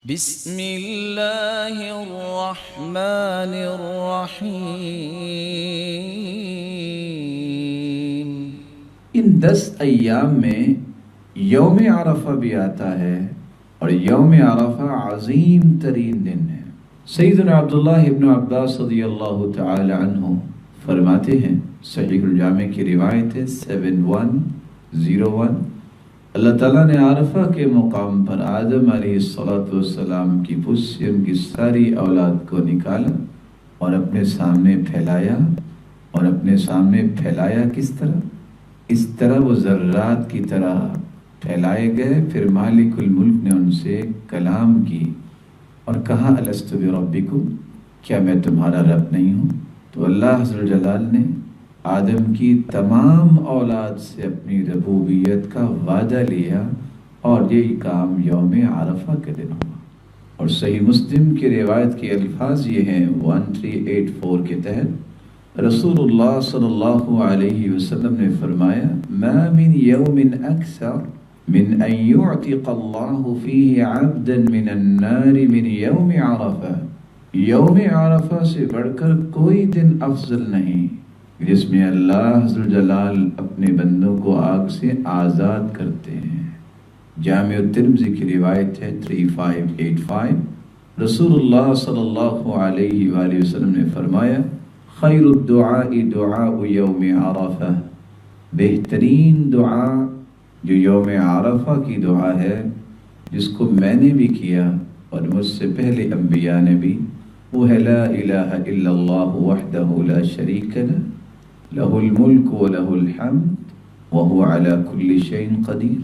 بسم اللہ الرحمن الرحیم۔ ان 10 ایام میں یوم عرفہ بھی آتا ہے اور یوم عرفہ عظیم ترین دن ہے۔ سیدنا عبداللہ ابن عباس رضی اللہ تعالی عنہ فرماتے ہیں، صحیح الجامع کی روایت ہے 7101، اللہ تعالیٰ نے عرفہ کے مقام پر آدم علیہ السلام کی پشت سے ان کی ساری اولاد کو نکالا اور اپنے سامنے پھیلایا، اور اپنے سامنے پھیلایا کس طرح؟ اس طرح وہ ذرات کی طرح پھیلائے گئے۔ پھر مالک الملک نے ان سے کلام کی اور کہا الست بربکم، کیا میں تمہارا رب نہیں ہوں؟ تو اللہ عز جلال نے آدم کی تمام اولاد سے اپنی ربوبیت کا وعدہ لیا، اور یہی کام یوم عرفہ کے دن ہوا۔ اور صحیح مسلم کی روایت کے الفاظ یہ ہیں 1384 کے تحت رسول اللہ صلی اللہ علیہ وسلم نے فرمایا، ما من یوم اکثر من ان یعتق اللہ فیہ عبدا من النار من یوم عرفہ، یوم عرفہ سے بڑھ کر کوئی دن افضل نہیں جس میں اللہ عز جلال اپنے بندوں کو آگ سے آزاد کرتے ہیں۔ جامع الترمذی کی روایت ہے 3585، رسول اللہ صلی اللہ علیہ وآلہ وسلم نے فرمایا، خیر الدعاء دعاء یوم عرفہ، بہترین دعا جو یوم عرفہ کی دعا ہے، جس کو میں نے بھی کیا اور مجھ سے پہلے انبیاء نے بھی، وہ ہے لا الہ الا اللہ وحدہ لا شریک لہ، لہ الملک و لہ الحمد وہو علی کل شیء قدیر۔